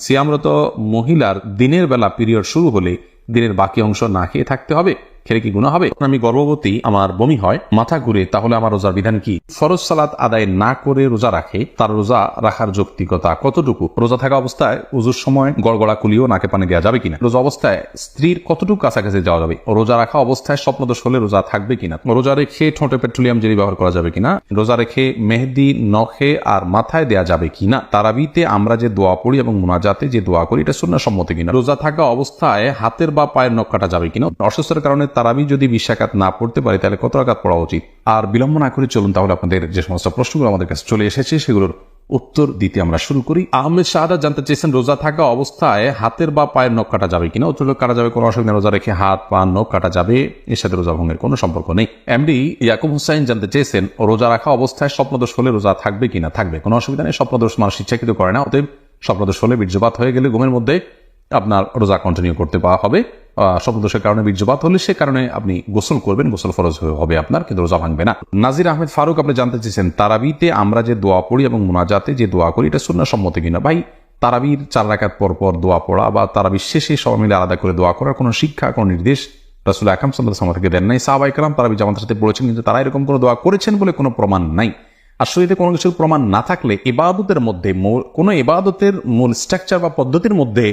সিয়ামরত মহিলার দিনের বেলা পিরিয়ড শুরু হলে দিনের বাকি অংশ না খেয়ে থাকতে হবে, খেলে কি গুনাহ হবে? আমি গর্ভবতী, আমার বমি হয়, মাথা ঘুরে, তাহলে আমার রোজার বিধান কি? ফরজ সালাত আদায় না করে রোজা রাখে, তার রোজা রাখার যৌক্তিকতা কতটুকু? রোজা থাকা অবস্থায় উজুর সময় গড়গড়া কুলিও নাকে পানি দেওয়া যাবে কিনা? রোজা অবস্থায় স্ত্রীর কতটুকু কাছাকাছি যাওয়া যাবে? রোজা রাখা অবস্থায় স্বপ্নদোষ হলে রোজা থাকবে কিনা? রোজা রেখে ঠোঁটে পেট্রোলিয়াম জেলি ব্যবহার করা যাবে কিনা? রোজা রেখে মেহেদি নখে আর মাথায় দেওয়া যাবে কিনা? তারাবিতে আমরা যে দোয়া পড়ি এবং মুনাজাতে যে দোয়া করি এটা সুন্নাহ সম্মত কিনা? রোজা থাকা অবস্থায় হাতের বা পায়ের নখ কাটা যাবে কিনা? অসুস্থতার কারণে তারাবি যদি 20 রাকাত না পড়তে পারে তাহলে কত রাকাত পড়া উচিত? আর বিলম্ব না করে চলুন তাহলে আপনাদের যে সমস্ত প্রশ্নগুলো আমাদের কাছে চলে এসেছে সেগুলোর উত্তর দিতে আমরা শুরু করি। আহমেদ শাহাদাত জানতে চেয়েছেন, রোজা থাকা অবস্থায় হাতের বা পায়ের নখ কাটা যাবে কিনা? উত্তর কাটা যাবে, কোনো অসুবিধা। রোজা রেখে হাত পা নখ কাটা যাবে, এর সাথে রোজা ভঙ্গের কোনো সম্পর্ক নেই। এমডি ইয়াকুব হুসাইন জানতে চেয়েছেন, রোজা রাখা অবস্থায় স্বপ্নদোষ হলে রোজা থাকবে কিনা? থাকবে, কোনো অসুবিধা নেই। স্বপ্নদোষ মানুষ ইচ্ছাকৃত করে না, অতএব স্বপ্নদোষ হলে বীর্যপাত হয়ে গেলে ঘুমের মধ্যে আপনার রোজা কন্টিনিউ করতে পাওয়া হবে। স্বপ্নদোষের কারণে বীর্যপাত হলে সে কারণে আপনি গোসল করবেন, গোসল ফরজ হবে আপনার, কিন্তু রোজা ভাঙবে না। নাজির আহমেদ ফারুক আপনি জানতে চেয়েছেন, তারাবিতে আমরা যে দোয়া পড়ি এবং মুনাজাতে যে দোয়া করি এটা সুন্নাহ সম্মত কিনা? ভাই, তারাবির 4 রাকাত পর পর দোয়া পড়া বা তারাবির শেষে সবাই মিলে আলাদা করে দোয়া করার কোনো শিক্ষা, কোনো নির্দেশ রাসূল আকরাম সাল্লাল্লাহু আলাইহি ওয়াসাল্লাম থেকে দেন নাই। সাহাবায়ে কেরাম তারাবি জামাতের সাথে পড়েছেন, কিন্তু তারা এরকম কোনো দোয়া করেছেন বলে কোনো প্রমাণ নাই। আর শরীরে কোনো কিছুর প্রমাণ না থাকলে ইবাদতের মধ্যে, কোনো ইবাদতের মূল স্ট্রাকচার বা পদ্ধতির মধ্যে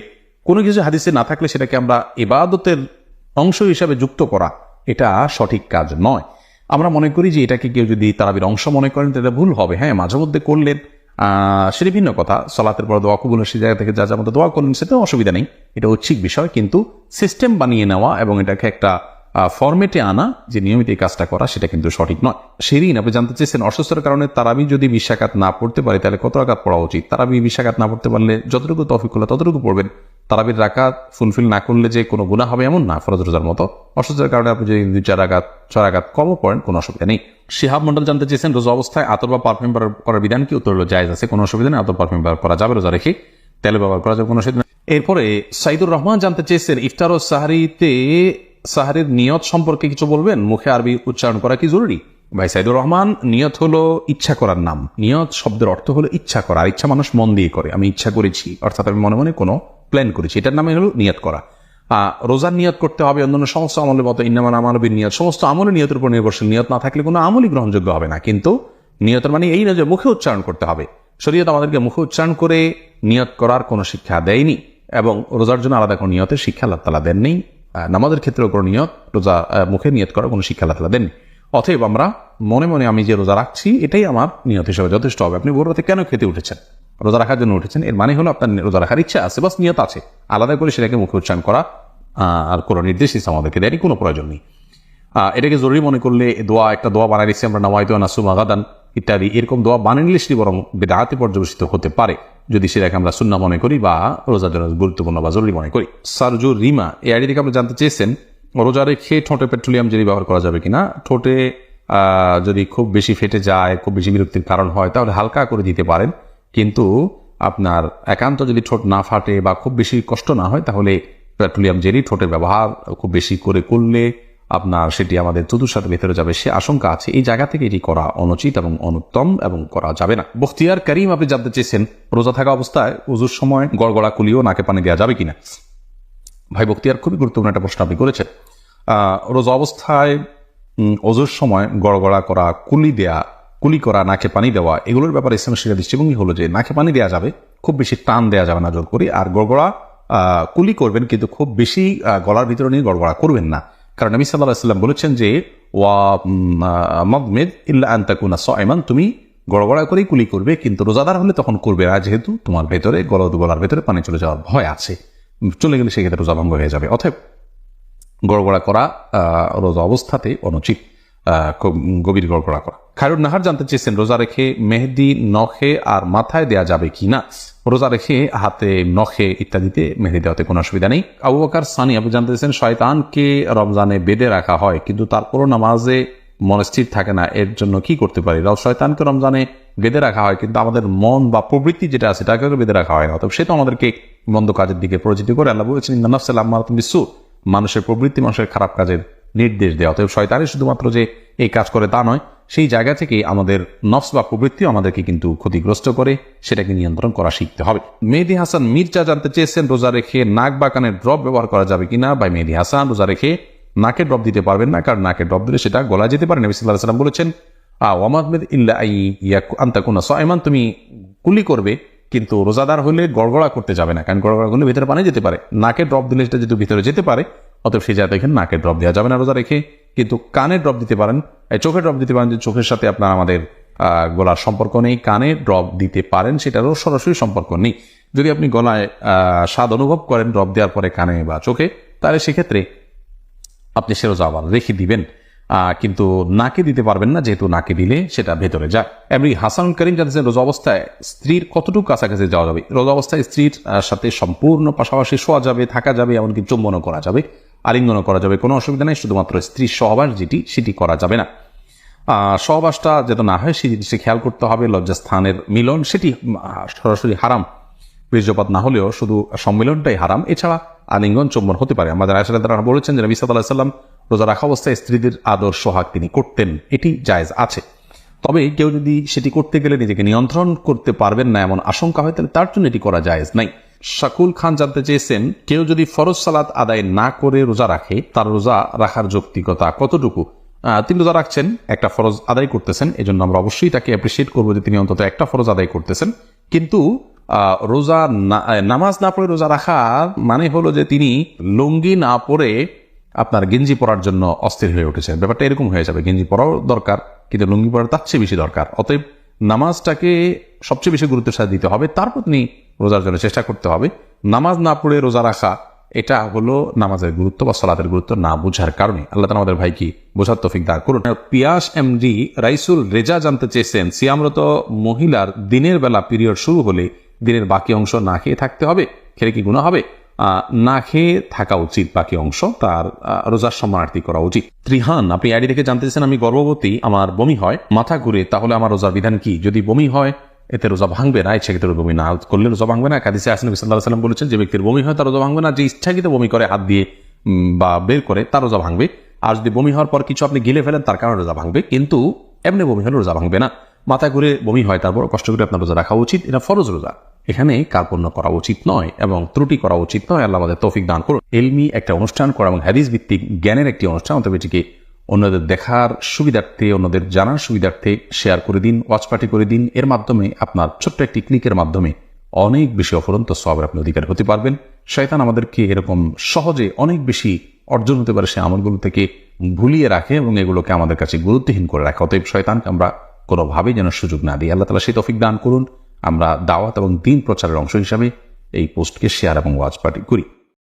কোনো কিছু হাদিসে না থাকলে সেটাকে আমরা ইবাদতের অংশ হিসাবে যুক্ত করা এটা সঠিক কাজ নয়। আমরা মনে করি যে এটাকে কেউ যদি তারাবির অংশ মনে করেন তাহলে ভুল হবে। হ্যাঁ, মাঝে মধ্যে করলেন সেটা ভিন্ন কথা। সালাতের পর দোয়া কবুল সে জায়গা থেকে যা যা মতো দোয়া করলেন সেটাও অসুবিধা নেই, এটা ঐচ্ছিক বিষয়। কিন্তু সিস্টেম বানিয়ে নেওয়া এবং এটাকে একটা ফরম্যাটে আনা যে নিয়মিত এই কাজটা করা সেটা কিন্তু সঠিক নয়। শিরিন আপনি জানতে চেয়েছেন, অসুস্থতার কারণে তারাবি যদি 20 রাকাত না পড়তে পারে তাহলে কত রাকাত পড়া উচিত? তারাবি 20 রাকাত না পড়তে পারলে যতটুকু তৌফিক হলো ততটুকু পড়বেন। তারাবির রাকাত ফুলফিল না করলে যে কোনো গুনাহ হবে এমন না, ফরজ রোজার মতো। অসুস্থতার কারণে আপনি যদি 2-4 রাকাত 6 রাকাত কমও পড়েন কোনো অসুবিধা নেই। শিহাব মন্ডল জানতে চেয়েছেন, রোজা অবস্থায় আতর বা পারফিউম ব্যবহার করার বিধান কি? উত্তর হলো জায়েজ আছে, কোনো অসুবিধা নেই। আতর পারফিউম ব্যবহার করা যাবে, রোজা রেখে তেল ব্যবহার করা যাবে, কোনো অসুবিধা নেই। এরপরে সাইদুর রহমান জানতে চেয়েছেন, ইফতার ও সাহারির নিয়ত সম্পর্কে কিছু বলবেন? মুখে আরবি উচ্চারণ করা কি জরুরি? ভাই সাইদুর রহমান, নিয়ত হলো ইচ্ছা করার নাম। নিয়ত শব্দের অর্থ হলো ইচ্ছা করা, আর ইচ্ছা মানুষ মন দিয়ে করে। আমি ইচ্ছা করেছি অর্থাৎ আমি মনে মনে কোনো প্ল্যান করেছি, এটার নামে হলো নিয়ত করা। রোজার নিয়ত করতে হবে অন্যান্য সমস্ত আমলের মতো, ইন্নামা আমাল বিনিয়াত, সমস্ত আমলের নিয়তের উপর নির্ভরশীল। নিয়ত না থাকলে কোনো আমলই গ্রহণযোগ্য হবে না। কিন্তু নিয়তের মানে এই না যে মুখে উচ্চারণ করতে হবে। শরীয়ত আমাদেরকে মুখে উচ্চারণ করে নিয়ত করার কোনো শিক্ষা দেয়নি, এবং রোজার জন্য আলাদা কোনো নিয়তের শিক্ষা আল্লাহ তাআলা দেননি। নামাজের ক্ষেত্রে কোনো নিয়ত, রোজা মুখে নিয়ত করার কোনো শিক্ষা আল্লাহ তাআলা দেননি। অতএব আমরা মনে মনে আমি যে রোজা রাখছি এটাই আমার নিয়ত হিসেবে যথেষ্ট হবে। আপনি ভোর রাতে কেন খেতে উঠেছেন? রোজা রাখার জন্য উঠেছেন, এর মানে হলো আপনার রোজা রাখার ইচ্ছা আছে, বাস নিয়ত আছে। আলাদা করে সেটাকে মুখে উচ্চারণ করা আর কোনো নির্দেশ আমাদেরকে দেয়নি, কোনো প্রয়োজন নেই। এটাকে জরুরি মনে করলে একটা দোয়া বানাই দিচ্ছি আমরা, নাওয়াইতু আন আসুমা গাদান ইত্যাদি, এরকম দোয়া বানিয়ে নিলে সেটি বরং বিদআতে পর্যবেসিত হতে পারে যদি সেটাকে আমরা সুন্নাহ মনে করি বা রোজার জন্য গুরুত্বপূর্ণ বা জরুরি মনে করি। সারজু রিমা এই আইডি থেকে আপনি জানতে চেয়েছেন, রোজা রেখে ঠোঁটে পেট্রোলিয়াম জেলি ব্যবহার করা যাবে কিনা? ঠোঁটে যদি খুব বেশি ফেটে যায়, খুব বেশি বিরক্তির কারণ হয়, তাহলে হালকা করে দিতে পারেন। কিন্তু আপনার একান্ত যদি ঠোঁট না ফাটে বা খুব বেশি কষ্ট না হয় তাহলে পেট্রোলিয়াম জেলি ঠোঁটের ব্যবহার খুব বেশি করে করলে আপনার সেটি আমাদের থুতুর সাথে ভেতরে যাবে, সে আশঙ্কা আছে। এই জায়গা থেকে এটি করা অনুচিত এবং অনুত্তম এবং করা যাবে না। বখতিয়ার করিম আপনি জানতে চেয়েছেন, রোজা থাকা অবস্থায় উজুর সময় গড়গড়া কুলিও নাকে পানি দেওয়া যাবে কিনা? ভাই বখতিয়ার, খুবই গুরুত্বপূর্ণ একটা প্রশ্ন আপনি করেছেন। রোজা অবস্থায় ওজুর সময় গড়গড়া করা, কুলি করা, নাকে পানি দেওয়া, এগুলোর ব্যাপারে ইসলামের শিক্ষা দৃষ্টিভঙ্গি হলো যে নাকে পানি দেওয়া যাবে, খুব বেশি টান দেওয়া যাবে না জোর করি। আর গড়গড়া কুলি করবেন, কিন্তু খুব বেশি গলার ভিতরে নিয়ে গড়গড়া করবেন না। কারণ নবী সাল্লাল্লাহু আলাইহি ওয়াসাল্লাম বলেছেন যে ওয়া মাদমিদ ইল্লা আন তাকুনা সাইমান, তুমি গড়গড়া করেই কুলি করবে, কিন্তু রোজাদার হলে তখন করবে না, যেহেতু তোমার ভেতরে গলার ভেতরে পানি চলে যাওয়ার ভয় আছে, চলে গেলে সেক্ষেত্রে রোজা ভঙ্গ হয়ে যাবে। অতএব গড়গড়া করা রোজা অবস্থাতে অনুচিত, গভীর গড়গড়া করা। খায়রুন নাহার জানতে চেয়েছেন, রোজা রেখে মেহেদি নখে আর মাথায় দেয়া যাবে কিনা? রোজা রেখে হাতে, নখে ইত্যাদিতে মেহেদি দেওয়াতে কোনো অসুবিধা নেই। আবু বকর সানি আপনি জানতে চেয়েছেন, শয়তানকে রমজানে বেঁধে রাখা হয় কিন্তু তারপরও নামাজে মন স্থির থাকে না, এর জন্য কি করতে পারি? শয়তানকে রমজানে বেঁধে রাখা হয় কিন্তু আমাদের মন বা প্রবৃত্তি যেটা আছে তাকে বেঁধে রাখা হয় না, তবে সে তো আমাদেরকে মন্দ কাজের দিকে পরিচিত করে। আল্লাহ বলেছেন ইন্নান নাফসা লাম্মারাতুন বিসসু, মানুষের প্রবৃত্তি মানুষের খারাপ কাজের নির্দেশ দেওয়া। অতএব শয়তানই শুধুমাত্র যে এই কাজ করে তা নয়, সেই জায়গা থেকে আমাদের নফস বা প্রবৃত্তি আমাদেরকে কিন্তু ক্ষতিগ্রস্ত করে, সেটাকে নিয়ন্ত্রণ করা শিখতে হবে। মেহেদী হাসান মির্জা জানতে চেয়েছেন রোজা রেখে নাক বা কানের ড্রপ ব্যবহার করা যাবে কিনা। ভাই মেহেদী হাসান, রোজা রেখে নাকে ড্রপ দিতে পারবেন না, কারণ নাকে ড্রপ দিলে সেটা গলা যেতে পারে। নবী সাল্লাল্লাহু আলাইহি ওয়াসাল্লাম বলেছেন ওয়ামাদ ইল্লা আনতাকুনা সাইমান, তুমি কুলি করবে কিন্তু রোজাদার হলে গড়গড়া করতে যাবে না, কারণ গড়গড়া করলে ভিতরে পানি যেতে পারে। নাকে ড্রপ দিলে সেটা যেহেতু ভিতরে যেতে পারে, অতএব সেই জায়গায় এখানে নাকে ড্রপ দেওয়া যাবে না রোজা রেখে। কিন্তু কানে ড্রপ দিতে পারেন, চোখে ড্রপ দিতে পারেন, যে চোখের সাথে আপনার আমাদের গলার সম্পর্ক নেই, কানে ড্রপ দিতে পারেন, সেটারও সরাসরি সম্পর্ক নেই। যদি আপনি গলায় স্বাদ অনুভব করেন ড্রপ দেওয়ার পরে কানে বা চোখে, তাহলে সেক্ষেত্রে আপনি সে রোজা আবার রেখে দিবেন, কিন্তু নাকে দিতে পারবেন না, যেহেতু নাকে দিলে সেটা ভেতরে যায়। এমনি হাসান করিম জানতেছেন রোজা অবস্থায় স্ত্রীর কতটুকু কাছাকাছি যাওয়া যাবে। রোজা অবস্থায় স্ত্রীর সাথে সম্পূর্ণ পাশাপাশি শোয়া যাবে, থাকা যাবে, এমনকি চুম্বনও করা যাবে, আলিঙ্গনও করা যাবে, কোনো অসুবিধা নেই। শুধুমাত্র স্ত্রীর সহবাস সেটি করা যাবে না। সহবাসটা যেন না হয় সেই জিনিসটি খেয়াল করতে হবে। লজ্জাস্থানের মিলন সেটি সরাসরি হারাম, বীর্যপাত না হলেও শুধু সম্মিলনটাই হারাম। এছাড়া আলিঙ্গন চুম্বন হতে পারে। আমাদের আয়েশা রাদিয়াল্লাহু আনহা বলেছেন যে নবী সাল্লাল্লাহু আলাইহি ওয়াসাল্লাম রোজা রাখা অবস্থায় স্ত্রীদের আদর সোহাগ তিনি করতেন, এটি জায়েজ আছে। তবে কেউ যদি সেটি করতে গেলে নিজেকে নিয়ন্ত্রণ করতে পারবেন না এমন আশঙ্কা হয়, তাহলে তার জন্য এটি করা জায়েজ নাই। শাকুল খান জানতে চেয়েছেন কেউ যদি ফরজ সালাত আদায় না করে রোজা রাখে, তার রোজা রাখার যৌক্তিকতা কতটুকু। তিনি রোজা রাখছেন, একটা ফরজ আদায় করতেছেন, এজন্য আমরা অবশ্যই তাকে অ্যাপ্রিসিয়েট করবো যে তিনি অন্তত একটা ফরজ আদায় করতেছেন। কিন্তু রোজা নামাজ না পড়ে রোজা রাখা মানে হলো যে তিনি লুঙ্গি না পরে আপনার গেঞ্জি পরার জন্য অস্থির হয়ে উঠেছেন। ব্যাপারটা এরকম হয়ে যাবে, গেঞ্জি পরাও দরকার কিন্তু লুঙ্গি পরা তার চেয়ে বেশি দরকার। অতএব নামাজটাকে সবচেয়ে বেশি গুরুত্বের সাথে দিতে হবে, তারপর তিনি রোজার জন্য চেষ্টা করতে হবে। নামাজ না পড়ে রোজা রাখা এটা হলো নামাজের গুরুত্ব বা সালাতের গুরুত্ব না বুঝার কারণে। আল্লাহ তাআলা আমাদের ভাইকে বোঝার তৌফিক দান করুন। পিয়াস এমডি রাইসুল রেজা জানতে চেয়েছেন সিয়ামরত মহিলার দিনের বেলা পিরিয়ড শুরু হলে দিনের বাকি অংশ না খেয়ে থাকতে হবে, খেলে কি গুনাহ হবে? না খেয়ে থাকা উচিত, বাকি অংশ তার রোজার সম্মানার্থী করা উচিত। ত্রিহান, আপনি আইডি থেকে জানতে চেয়েছেন আমি গর্ভবতী, আমার বমি হয়, মাথা ঘুরে, তাহলে আমার রোজার বিধান কি? যদি বমি হয় এতে রোজা ভাঙবে না, ইচ্ছাকৃত বমি না করলে রোজা ভাঙবে না। হাদিসে আছে নবী সাল্লাল্লাহু আলাইহি ওয়াসাল্লাম বলেছেন যে ব্যক্তির বমি হয় তার রোজা ভাঙবে না, যে ইচ্ছাকৃত বমি করে হাত দিয়ে বা বের করে তার রোজা ভাঙবে। আর যদি বমি হওয়ার পর কিছু আপনি গিলে ফেলেন তার কারণে রোজা ভাঙবে, কিন্তু এমনি বমি হলে রোজা ভাঙবে না। মাথা ঘুরে বমি হয় তারপর কষ্ট করে আপনার রোজা রাখা উচিত, এটা ফরজ রোজা, এখানে কার্পণ্য করা উচিত নয় এবং ত্রুটি করা উচিত নয়। আল্লাহ আমাদের তৌফিক দান করুন। এলমি একটা অনুষ্ঠান করা এবং হাদিস ভিত্তিক জ্ঞানের একটি অনুষ্ঠান, তবে এটিকে অন্যদের দেখার সুবিধার্থে, অন্যদের জানার সুবিধার্থে শেয়ার করে দিন, ওয়াচ পার্টি করে দিন। এর মাধ্যমে আপনার ছোট্ট একটি ক্লিকের মাধ্যমে অনেক বেশি অফুরন্ত সওয়াবের আপনি অধিকার হতে পারবেন। শয়তান আমাদেরকে এরকম সহজে অনেক বেশি অর্জন হতে পারে সে আমলগুলো থেকে ভুলিয়ে রাখে এবং এগুলোকে আমাদের কাছে গুরুত্বহীন করে রাখে। অতএব শয়তানকে আমরা কোনোভাবেই যেন সুযোগ না দিই। আল্লাহ তাআলা সেই তৌফিক দান করুন। আমরা দাওয়াত এবং দ্বীন প্রচারের অংশ হিসাবে এই পোস্টকে শেয়ার এবং ওয়াচ পার্টি করি।